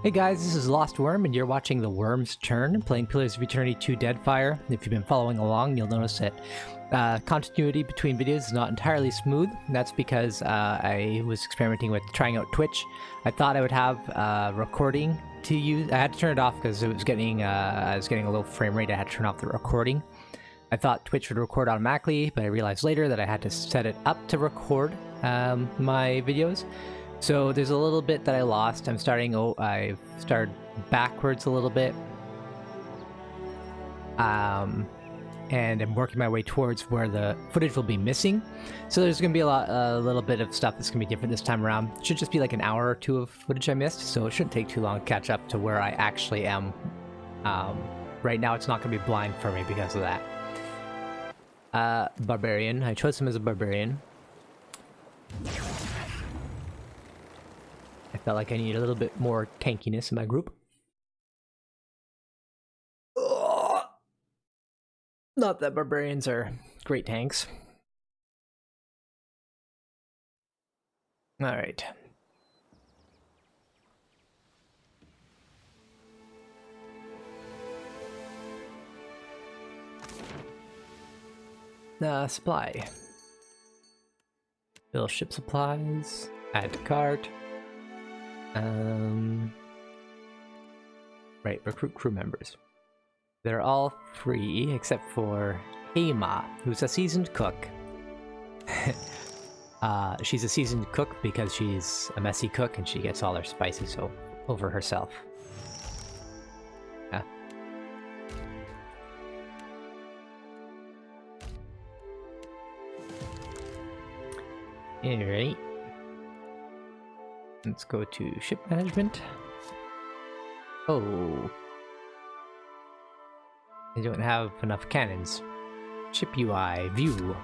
Hey guys, this is Lost Worm, and you're watching The Worm's Turn, playing Pillars of Eternity 2 Deadfire. If you've been following along, you'll notice that continuity between videos is not entirely smooth. That's because I was experimenting with trying out Twitch. I thought I would have recording to use. I had to turn it off because it was getting I was getting a low frame rate. I had to turn off the recording. I thought Twitch would record automatically, but I realized later that I had to set it up to record my videos. So there's a little bit that I lost. I've started backwards a little bit. And I'm working my way towards where the footage will be missing. So there's going to be a little bit of stuff that's going to be different this time around. It should just be like an hour or two of footage I missed, so it shouldn't take too long to catch up to where I actually am. Right now it's not going to be blind for me because of that. Barbarian. I chose him as a barbarian. I felt like I needed a little bit more tankiness in my group. Ugh. Not that barbarians are great tanks. Alright. Supply. Fill ship supplies. Add to cart. Right, recruit crew members. They're all free except for Hema, who's a seasoned cook. She's a seasoned cook because she's a messy cook and she gets all her spices over herself. Yeah. Alright. Let's go to ship management. Oh. I don't have enough cannons. Ship UI, view.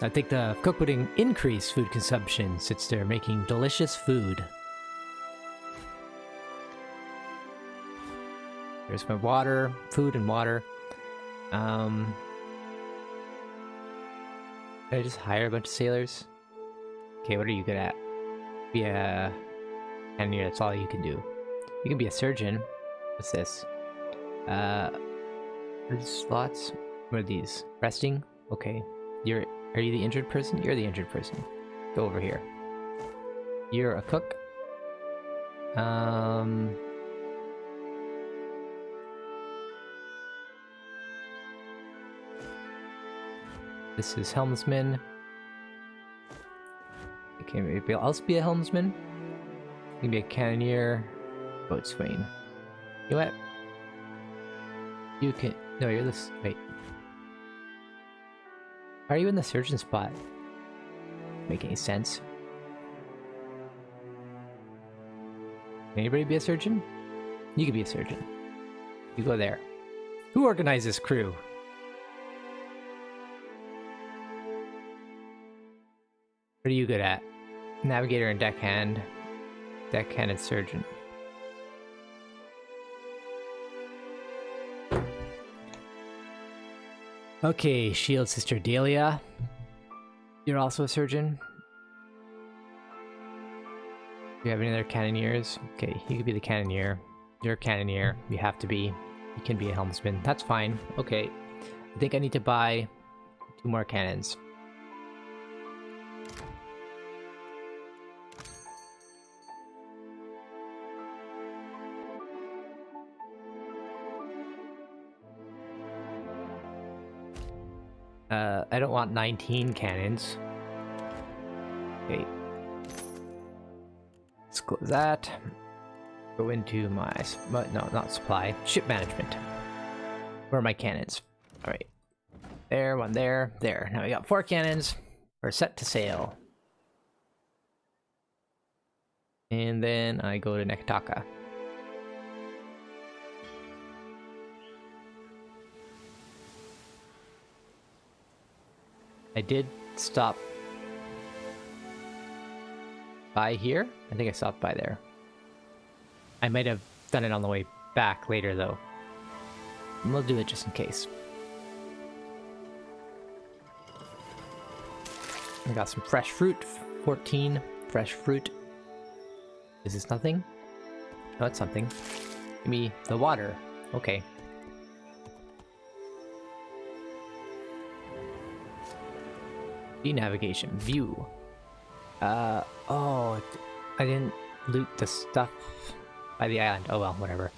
I think the cook would increase food consumption since they're making delicious food. There's my water, food and water. Did I just hire a bunch of sailors? Okay, what are you good at? Be a cannoneer, that's all you can do. You can be a surgeon. What's this? What are these slots? What are these? Resting? Okay. Are you the injured person? You're the injured person. Go over here. You're a cook. This is helmsman. Okay, maybe I'll also be a helmsman. You can be a cannoneer. Boatswain. You know what? You can... No, you're this... Wait. Are you in the surgeon spot? Make any sense? Can anybody be a surgeon? You can be a surgeon. You go there. Who organized this crew? What are you good at? Navigator and deckhand. Deckhand and surgeon. Okay, Shield Sister Delia. You're also a surgeon. Do you have any other cannoneers? Okay, you could be the cannoneer. You're a cannoneer. You have to be. You can be a helmsman. That's fine. Okay. I think I need to buy 2 more cannons. I don't want 19 cannons. Okay. Let's close that. Go into my... No, not supply. Ship management. Where are my cannons? Alright. There, one there, there. Now we got 4 cannons. We're set to sail. And then I go to Neketaka. I did stop by here. I think I stopped by there. I might have done it on the way back later, though. And we'll do it just in case. I got some fresh fruit. 14 fresh fruit. Is this nothing? No, it's something. Give me the water. Okay. Navigation. View. Oh, I didn't loot the stuff by the island. Oh well, whatever.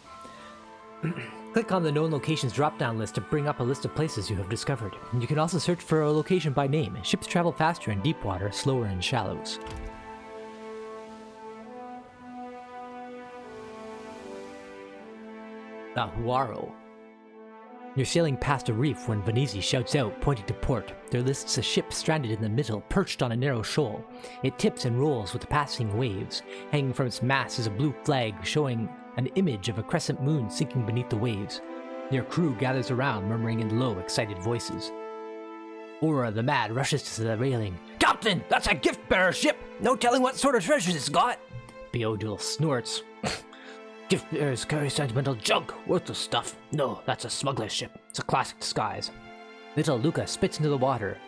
Click on the known locations drop-down list to bring up a list of places you have discovered. You can also search for a location by name. Ships travel faster in deep water, slower in shallows. Ahuaro. You're sailing past a reef when Venezi shouts out, pointing to port. There lists a ship stranded in the middle, perched on a narrow shoal. It tips and rolls with the passing waves. Hanging from its mast is a blue flag showing an image of a crescent moon sinking beneath the waves. Your crew gathers around, murmuring in low, excited voices. Aura the Mad rushes to the railing. Captain, that's a gift-bearer ship! No telling what sort of treasures it's got! Beodul snorts. Gift bearers carry sentimental junk, worthless stuff. No, that's a smuggler's ship. It's a classic disguise. Little Luca spits into the water.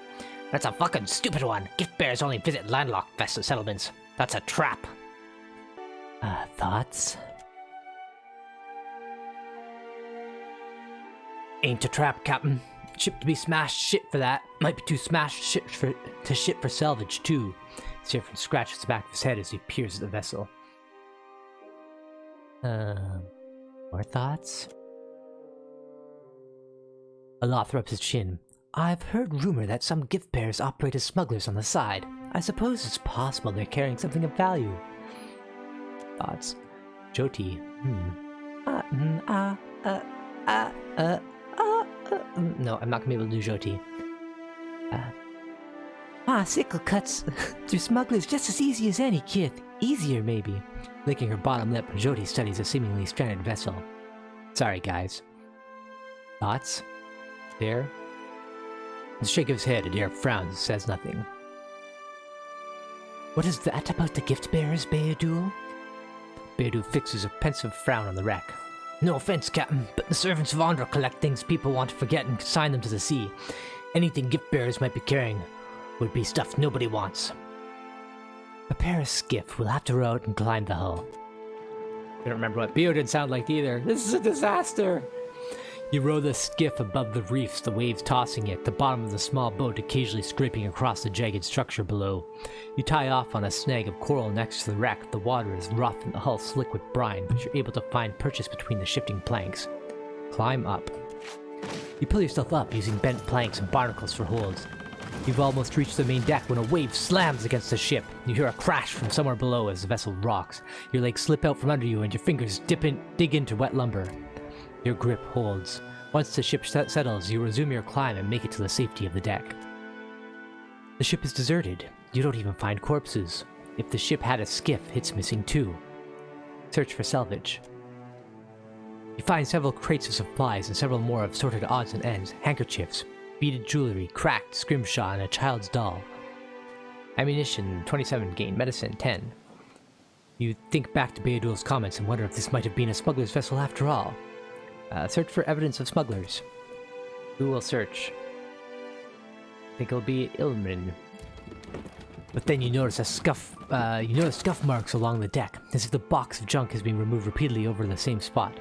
That's a fucking stupid one. Gift bearers only visit landlocked vessel settlements. That's a trap. Thoughts? Ain't a trap, Captain. Ship to be smashed, shit for that. Might be too smashed ship to ship for salvage, too. Seraphim scratches the back of his head as he peers at the vessel. More thoughts? Aloth rubs his chin. I've heard rumor that some gift bearers operate as smugglers on the side. I suppose it's possible they're carrying something of value. Thoughts? Jyoti. No, I'm not gonna be able to do Jyoti. Sickle cuts through smugglers just as easy as any kid. Easier, maybe. Licking her bottom lip, Jyoti studies a seemingly stranded vessel. Sorry, guys. Thoughts? Dare? With a shake of his head, Adair frowns, says nothing. What is that about the gift bearers, Beodul? Beodul fixes a pensive frown on the wreck. No offense, Captain, but the servants of Andra collect things people want to forget and consign them to the sea. Anything gift bearers might be carrying would be stuff nobody wants. Prepare a skiff. We'll have to row out and climb the hull. I don't remember what Beodul sound like either. This is a disaster! You row the skiff above the reefs, the waves tossing it, the bottom of the small boat occasionally scraping across the jagged structure below. You tie off on a snag of coral next to the wreck. The water is rough and the hull slick with brine, but you're able to find purchase between the shifting planks. Climb up. You pull yourself up using bent planks and barnacles for holds. You've almost reached the main deck when a wave slams against the ship. You hear a crash from somewhere below as the vessel rocks. Your legs slip out from under you and your fingers dig into wet lumber. Your grip holds. Once the ship settles, you resume your climb and make it to the safety of the deck. The ship is deserted. You don't even find corpses. If the ship had a skiff, it's missing too. Search for salvage. You find several crates of supplies and several more of sorted odds and ends, handkerchiefs, beaded jewelry, cracked scrimshaw, and a child's doll. Ammunition, 27 gain, medicine, 10. You think back to Beodul's comments and wonder if this might have been a smuggler's vessel after all. Search for evidence of smugglers. Who will search? I think it'll be Ilmin. But then you notice scuff marks along the deck, as if the box of junk has been removed repeatedly over the same spot.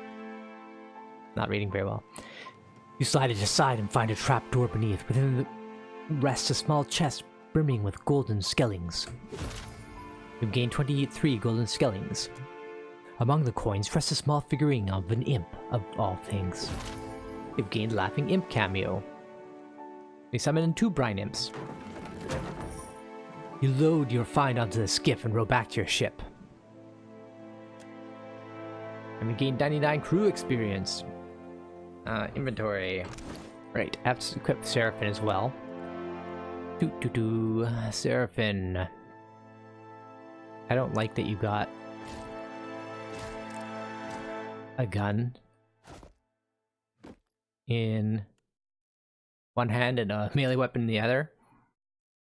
Not reading very well. You slide it aside and find a trap door beneath. Within the rests a small chest brimming with golden skellings. You've gained 23 golden skellings. Among the coins rests a small figurine of an imp, of all things. You've gained Laughing Imp cameo. You summon in 2 brine imps. You load your find onto the skiff and row back to your ship. And we gained 99 crew experience. Inventory. Right, I have to equip Seraphim as well. Seraphim. I don't like that you got a gun in one hand and a melee weapon in the other.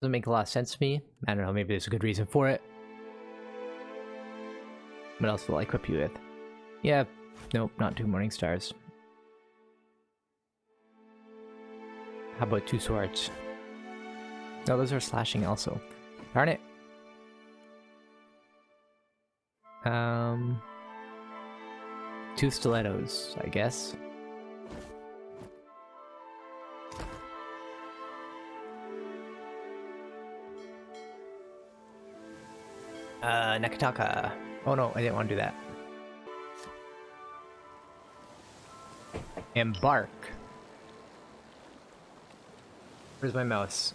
Doesn't make a lot of sense to me. I don't know, maybe there's a good reason for it. What else will I equip you with? Yeah, nope, not 2 morning stars. How about 2 swords? No, those are slashing also. Darn it. Two stilettos, I guess. Neketaka. Oh no, I didn't want to do that. Embark. Where's my mouse?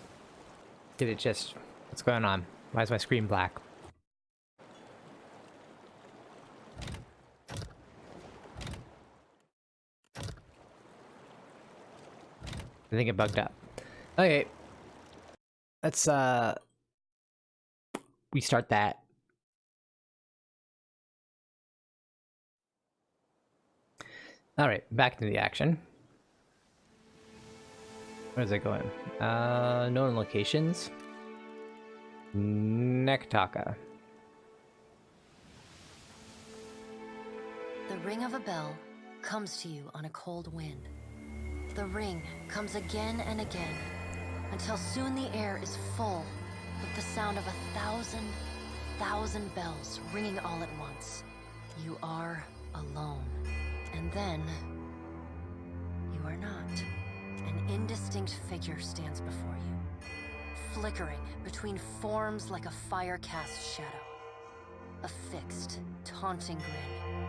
Did it just... What's going on? Why is my screen black? I think it bugged up. Okay. Let's, restart that. Alright, back to the action. Where's it going? Known locations. Neketaka. The ring of a bell comes to you on a cold wind. The ring comes again and again, until soon the air is full with the sound of 1,000,000 bells ringing all at once. You are alone. And then, you are not. An indistinct figure stands before you, flickering between forms like a fire-cast shadow. A fixed, taunting grin.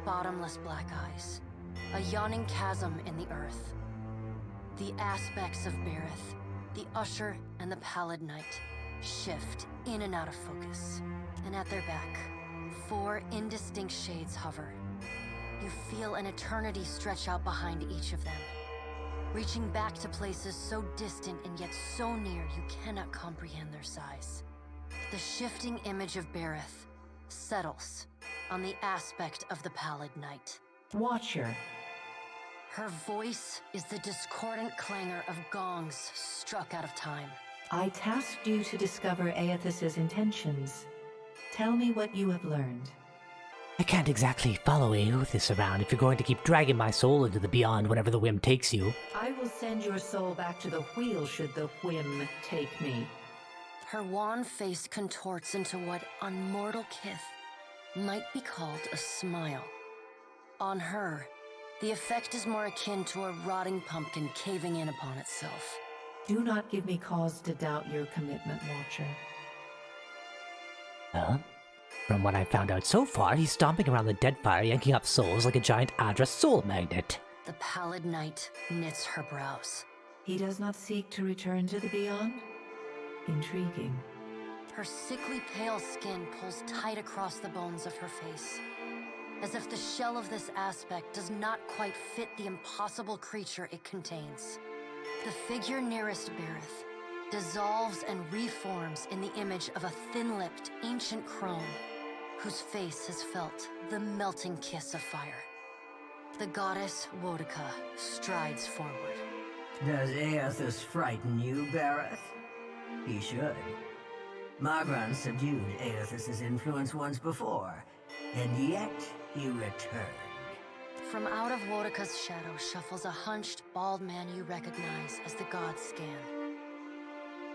Bottomless black eyes. A yawning chasm in the earth. The aspects of Berith, the Usher and the Pallid Knight, shift in and out of focus. And at their back, 4 indistinct shades hover. You feel an eternity stretch out behind each of them, reaching back to places so distant and yet so near you cannot comprehend their size. The shifting image of Berith settles on the aspect of the Pallid Knight. Watcher. Her voice is the discordant clangor of gongs struck out of time. I tasked you to discover Aethys's intentions. Tell me what you have learned. I can't exactly follow Aloth around if you're going to keep dragging my soul into the beyond whenever the whim takes you. I will send your soul back to the wheel should the whim take me. Her wan face contorts into what, on mortal kith, might be called a smile. On her, the effect is more akin to a rotting pumpkin caving in upon itself. Do not give me cause to doubt your commitment, Watcher. Huh? From what I've found out so far, he's stomping around the Deadfire, yanking up souls like a giant Adra soul magnet. The Pallid Knight knits her brows. He does not seek to return to the beyond? Intriguing. Her sickly pale skin pulls tight across the bones of her face, as if the shell of this aspect does not quite fit the impossible creature it contains. The figure nearest Berith dissolves and reforms in the image of a thin-lipped, ancient crone, whose face has felt the melting kiss of fire. The goddess Wodaka strides forward. Does Aethys frighten you, Berith? He should. Magran subdued Aethys's influence once before, and yet he returned. From out of Wodaka's shadow shuffles a hunched, bald man you recognize as the god Scan.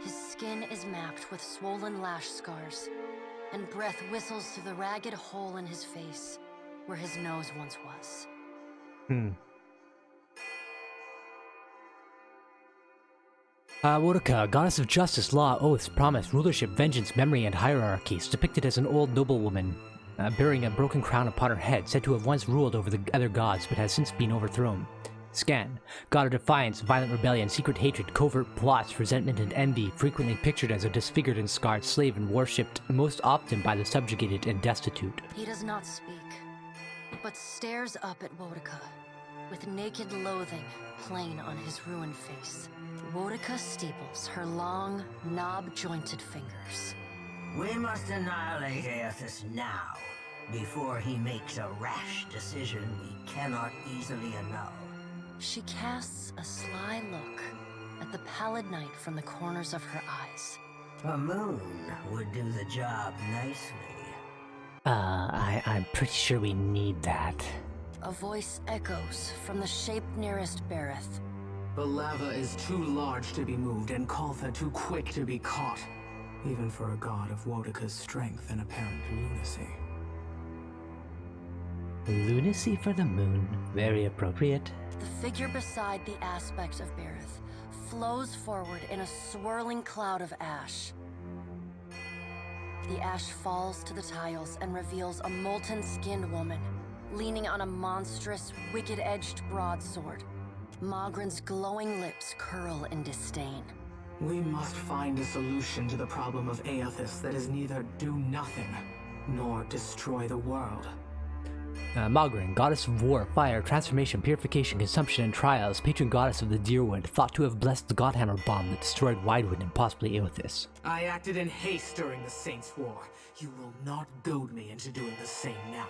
His skin is mapped with swollen lash scars, and breath whistles through the ragged hole in his face, where his nose once was. Wodaka, goddess of justice, law, oaths, promise, rulership, vengeance, memory, and hierarchies, depicted as an old noblewoman, bearing a broken crown upon her head, said to have once ruled over the other gods, but has since been overthrown. Scan, god of defiance, violent rebellion, secret hatred, covert plots, resentment, and envy, frequently pictured as a disfigured and scarred slave and worshipped most often by the subjugated and destitute. He does not speak, but stares up at Wodaka, with naked loathing plain on his ruined face. Wodaka steeples her long, knob-jointed fingers. We must annihilate Aethys now, before he makes a rash decision we cannot easily annul. She casts a sly look at the Pallid Knight from the corners of her eyes. A moon would do the job nicely. I'm pretty sure we need that. A voice echoes from the shape nearest Berith. The lava is too large to be moved, and Kaltha too quick to be caught, even for a god of Wodaka's strength and apparent lunacy. Lunacy for the moon. Very appropriate. The figure beside the aspect of Bareth flows forward in a swirling cloud of ash. The ash falls to the tiles and reveals a molten-skinned woman, leaning on a monstrous, wicked-edged broadsword. Magran's glowing lips curl in disdain. We must find a solution to the problem of Aethys that is neither do nothing, nor destroy the world. Magran, goddess of war, fire, transformation, purification, consumption, and trials, patron goddess of the Deerwood, thought to have blessed the Godhammer bomb that destroyed Widewood and possibly Aethys. I acted in haste during the Saints' War. You will not goad me into doing the same now.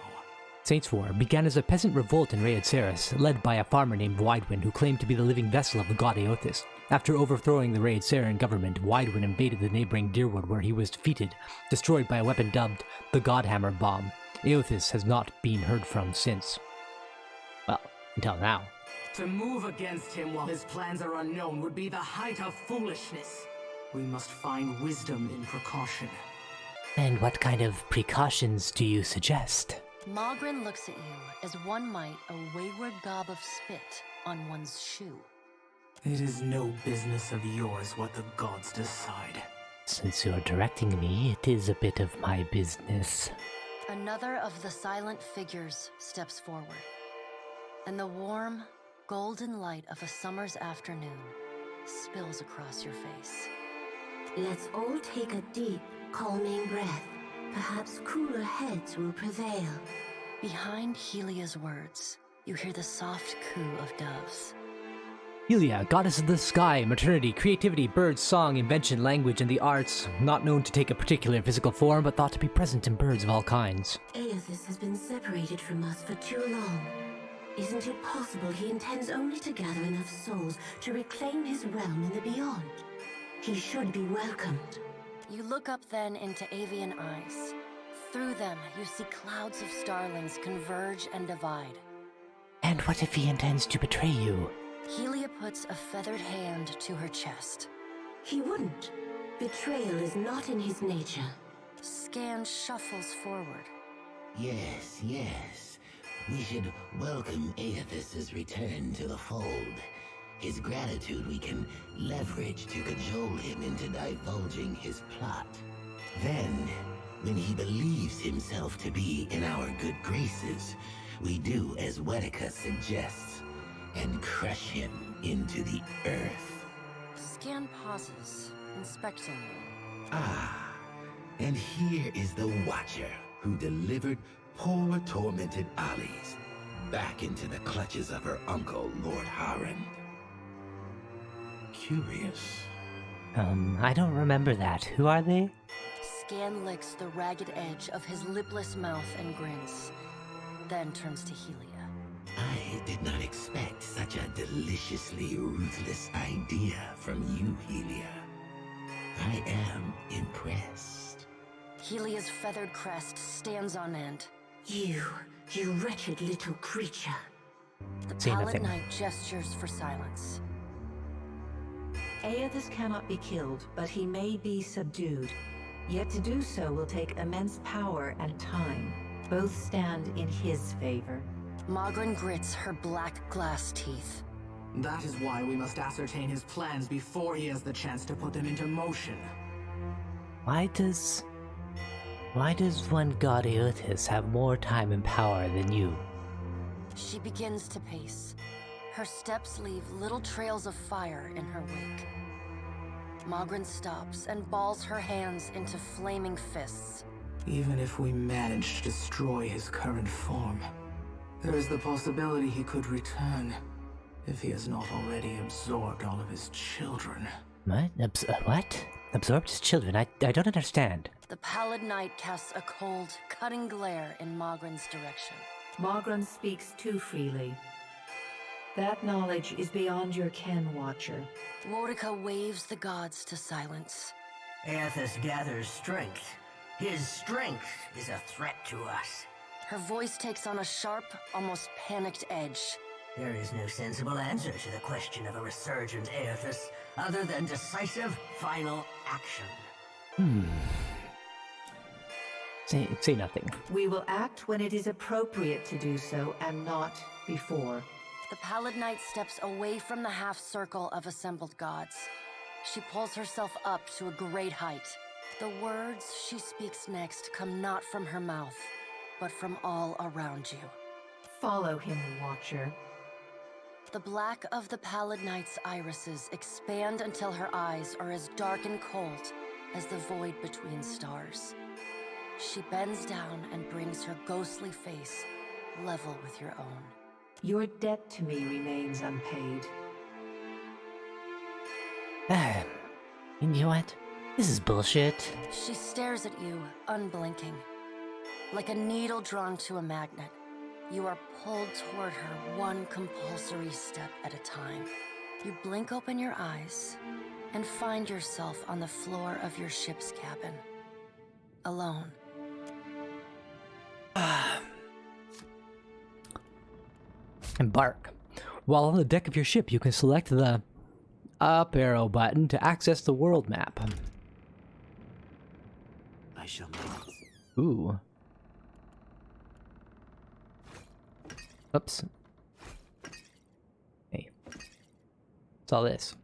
Saints' War began as a peasant revolt in Raed Saris, led by a farmer named Widewind who claimed to be the living vessel of the god Aethys. After overthrowing the Raed Saran government, Widewind invaded the neighboring Deerwood where he was defeated, destroyed by a weapon dubbed the Godhammer bomb. Aethys has not been heard from since. Well, until now. To move against him while his plans are unknown would be the height of foolishness. We must find wisdom in precaution. And what kind of precautions do you suggest? Magran looks at you as one might a wayward gob of spit on one's shoe. It is no business of yours what the gods decide. Since you're directing me, it is a bit of my business. Another of the silent figures steps forward, and the warm, golden light of a summer's afternoon spills across your face. Let's all take a deep, calming breath. Perhaps cooler heads will prevail. Behind Helia's words, you hear the soft coo of doves. Helia, goddess of the sky, maternity, creativity, birds, song, invention, language, and the arts, not known to take a particular physical form, but thought to be present in birds of all kinds. Aethys has been separated from us for too long. Isn't it possible he intends only to gather enough souls to reclaim his realm in the beyond? He should be welcomed. You look up then into avian eyes. Through them, you see clouds of starlings converge and divide. And what if he intends to betray you? Helia puts a feathered hand to her chest. He wouldn't. Betrayal is not in his nature. Scan shuffles forward. Yes, yes. We should welcome Aethys' return to the fold. His gratitude we can leverage to cajole him into divulging his plot. Then, when he believes himself to be in our good graces, we do as Wetica suggests, and crush him into the earth. Scan pauses, inspecting you. Ah, and here is the Watcher who delivered poor tormented Alice back into the clutches of her uncle, Lord Harren. Curious. I don't remember that. Who are they? Scan licks the ragged edge of his lipless mouth and grins, then turns to Helia. I did not expect such a deliciously ruthless idea from you, Helia. I am impressed. Helia's feathered crest stands on end. You wretched little creature. The Say pallid nothing. knight gestures for silence. Aethys cannot be killed, but he may be subdued. Yet to do so will take immense power and time. Both stand in his favor. Magran grits her black glass teeth. That is why we must ascertain his plans before he has the chance to put them into motion. Why does one god Aethys have more time and power than you? She begins to pace. Her steps leave little trails of fire in her wake. Magran stops and balls her hands into flaming fists. Even if we manage to destroy his current form, there is the possibility he could return, if he has not already absorbed all of his children. What? What? Absorbed his children? I don't understand. The pallid knight casts a cold, cutting glare in Magran's direction. Magran speaks too freely. That knowledge is beyond your ken, Watcher. Wotica waves the gods to silence. Aethys gathers strength. His strength is a threat to us. Her voice takes on a sharp, almost panicked edge. There is no sensible answer to the question of a resurgent Aethys other than decisive, final action. Say nothing. We will act when it is appropriate to do so, and not before. The Pallid Knight steps away from the half-circle of assembled gods. She pulls herself up to a great height. The words she speaks next come not from her mouth, but from all around you. Follow him, Watcher. The black of the Pallid Knight's irises expand until her eyes are as dark and cold as the void between stars. She bends down and brings her ghostly face level with your own. Your debt to me remains unpaid. You know what? This is bullshit. She stares at you, unblinking. Like a needle drawn to a magnet, you are pulled toward her one compulsory step at a time. You blink open your eyes and find yourself on the floor of your ship's cabin. Alone. Embark. While on the deck of your ship, you can select the up arrow button to access the world map. I shall make it. Ooh. Oops. Hey. What's all this?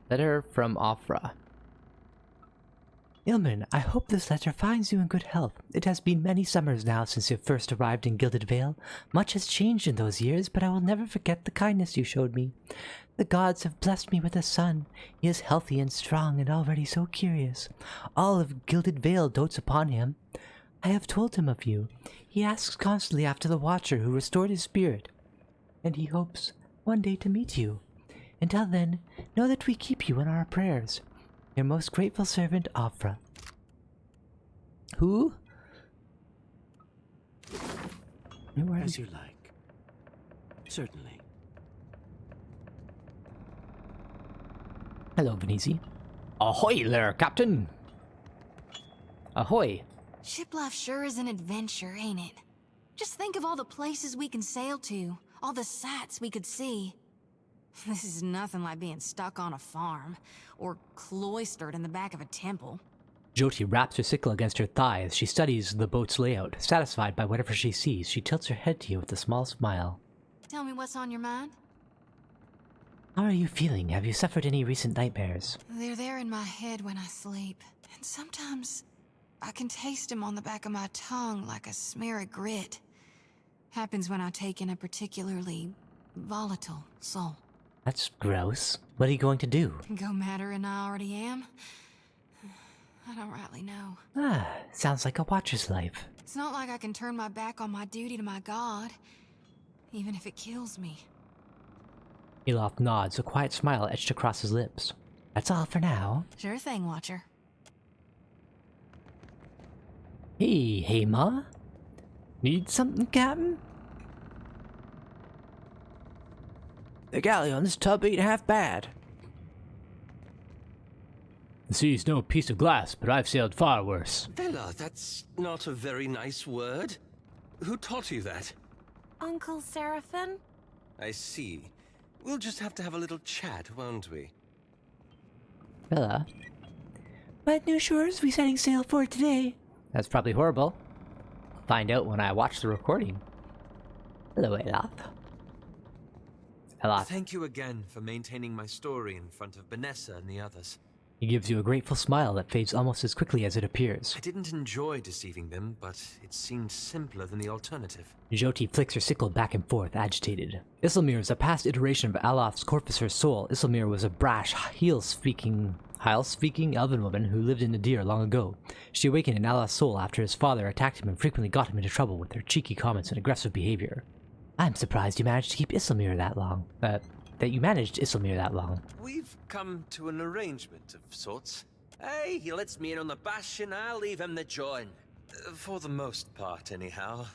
Letter from Afra. Ilman, I hope this letter finds you in good health. It has been many summers now since you first arrived in Gilded Vale. Much has changed in those years, but I will never forget the kindness you showed me. The gods have blessed me with a son. He is healthy and strong and already so curious. All of Gilded Vale dotes upon him. I have told him of you. He asks constantly after the Watcher who restored his spirit, and he hopes one day to meet you. Until then, know that we keep you in our prayers. Your most grateful servant, Afra. Who? As you like. Certainly. Hello, Venizi. Ahoy there, Captain! Ahoy! Ship life sure is an adventure, ain't it? Just think of all the places we can sail to, all the sights we could see. This is nothing like being stuck on a farm, or cloistered in the back of a temple. Jyoti wraps her sickle against her thigh as she studies the boat's layout. Satisfied by whatever she sees, she tilts her head to you with a small smile. Tell me what's on your mind? How are you feeling? Have you suffered any recent nightmares? They're there in my head when I sleep, and sometimes I can taste them on the back of my tongue like a smear of grit. Happens when I take in a particularly volatile soul. That's gross. What are you going to do? Go madder than I already am? I don't rightly know. Ah, sounds like a Watcher's life. It's not like I can turn my back on my duty to my god, even if it kills me. Aloth nods, a quiet smile etched across his lips. That's all for now. Sure thing, Watcher. Hey, Ma? Need something, Captain? The galley on this tub ain't half bad. The sea's no piece of glass, but I've sailed far worse. Bella, that's not a very nice word. Who taught you that? Uncle Seraphin? I see. We'll just have to have a little chat, won't we? Bella? What new shores we setting sail for today? That's probably horrible. I'll find out when I watch the recording. Hello, Aloth. Aloth. Thank you again for maintaining my story in front of Vanessa and the others. He gives you a grateful smile that fades almost as quickly as it appears. I didn't enjoy deceiving them, but it seemed simpler than the alternative. Jyoti flicks her sickle back and forth, agitated. Isilmir is a past iteration of Aloth's Corpusor soul. Isilmir was a brash, Hyle-speaking elven woman who lived in Nadir long ago. She awakened in Aloth's soul after his father attacked him and frequently got him into trouble with her cheeky comments and aggressive behavior. I'm surprised you managed to keep Isilmir that long. That you managed Isilmir that long. We've come to an arrangement of sorts. Hey, he lets me in on the bash and I'll leave him the join. For the most part, anyhow.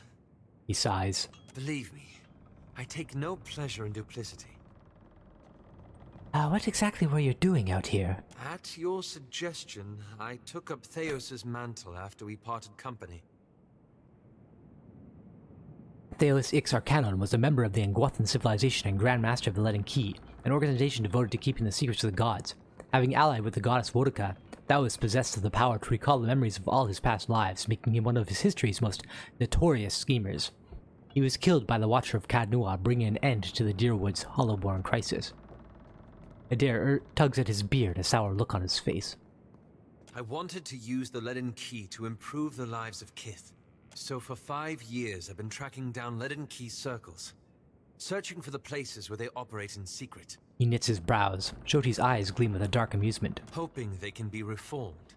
He sighs. Believe me, I take no pleasure in duplicity. What exactly were you doing out here? At your suggestion, I took up Theos' mantle after we parted company. Theos Ixarcanon was a member of the Anguathan civilization and Grand Master of the Leaden Key, an organization devoted to keeping the secrets of the gods. Having allied with the goddess Vodka, Thao was possessed of the power to recall the memories of all his past lives, making him one of his history's most notorious schemers. He was killed by the Watcher of Kadnua, bringing an end to the Deerwood's Hollowborn crisis. Adair tugs at his beard, a sour look on his face. I wanted to use the Leaden Key to improve the lives of Kith. So for 5 years I've been tracking down Leaden Key circles, searching for the places where they operate in secret. He knits his brows. Joti's eyes gleam with a dark amusement. Hoping they can be reformed.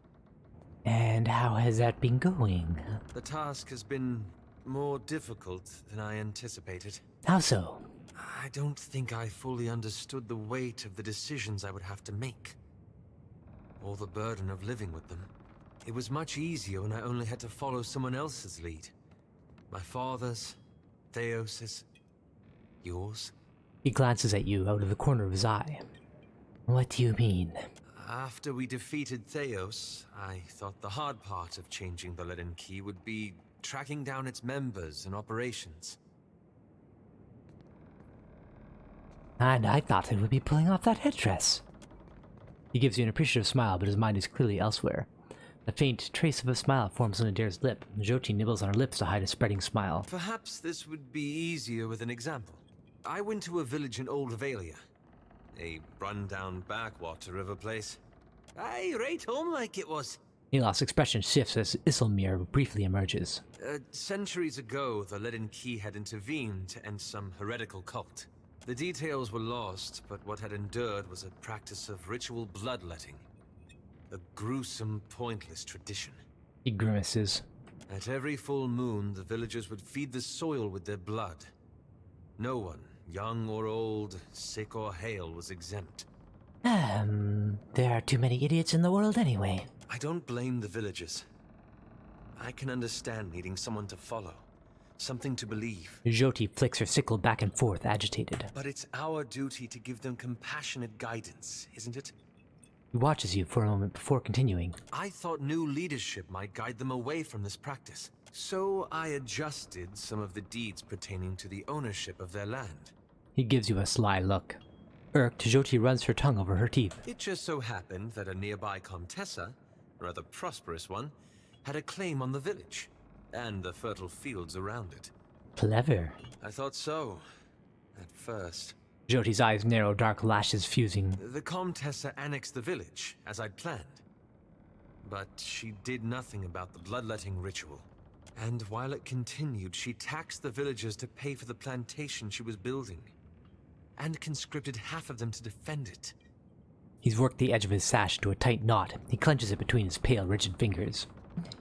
And how has that been going? The task has been more difficult than I anticipated. How so? I don't think I fully understood the weight of the decisions I would have to make. Or the burden of living with them. It was much easier when I only had to follow someone else's lead. My father's, Theos's, yours. He glances at you out of the corner of his eye. What do you mean? After we defeated Theos, I thought the hard part of changing the Leaden Key would be tracking down its members and operations. And I thought it would be pulling off that headdress. He gives you an appreciative smile, but his mind is clearly elsewhere. A faint trace of a smile forms on Adair's lip. Joti nibbles on her lips to hide a spreading smile. Perhaps this would be easier with an example. I went to a village in Old Valia. A run-down backwater river place. Aye, right home like it was. Aloth's expression shifts as Isilmir briefly emerges. Centuries ago, the Leaden Key had intervened to end some heretical cult. The details were lost, but what had endured was a practice of ritual bloodletting. A gruesome, pointless tradition. He grimaces. At every full moon, the villagers would feed the soil with their blood. No one, young or old, sick or hale, was exempt. There are too many idiots in the world anyway. I don't blame the villagers. I can understand needing someone to follow. Something to believe. Joti flicks her sickle back and forth, agitated. But it's our duty to give them compassionate guidance, isn't it? He watches you for a moment before continuing. I thought new leadership might guide them away from this practice. So I adjusted some of the deeds pertaining to the ownership of their land. He gives you a sly look. Irked, Joti runs her tongue over her teeth. It just so happened that a nearby Comtessa, a rather prosperous one, had a claim on the village, and the fertile fields around it. Clever. I thought so, at first. Joti's eyes narrow, dark lashes fusing. The Comtessa annexed the village, as I'd planned. But she did nothing about the bloodletting ritual. And while it continued, she taxed the villagers to pay for the plantation she was building. And conscripted half of them to defend it. He's worked the edge of his sash to a tight knot. He clenches it between his pale, rigid fingers.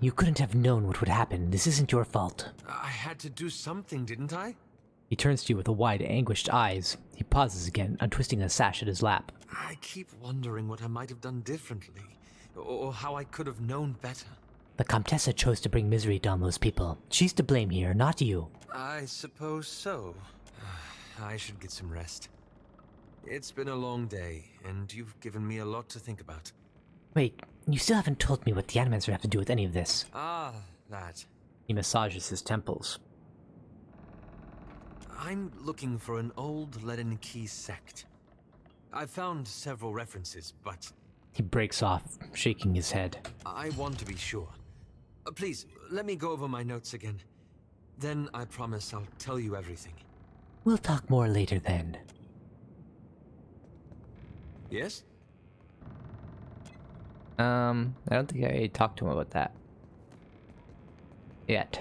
You couldn't have known what would happen. This isn't your fault. I had to do something, didn't I? He turns to you with a wide, anguished eyes. He pauses again, untwisting a sash at his lap. I keep wondering what I might have done differently, or how I could have known better. The Comtessa chose to bring misery down those people. She's to blame here, not you. I suppose so. I should get some rest. It's been a long day, and you've given me a lot to think about. Wait, you still haven't told me what the Animancer have to do with any of this. Ah, that. He massages his temples. I'm looking for an old Leaden Key sect. I've found several references, but... He breaks off, shaking his head. I want to be sure. Please, let me go over my notes again. Then I promise I'll tell you everything. We'll talk more later then. Yes? I don't think I talked to him about that. Yet.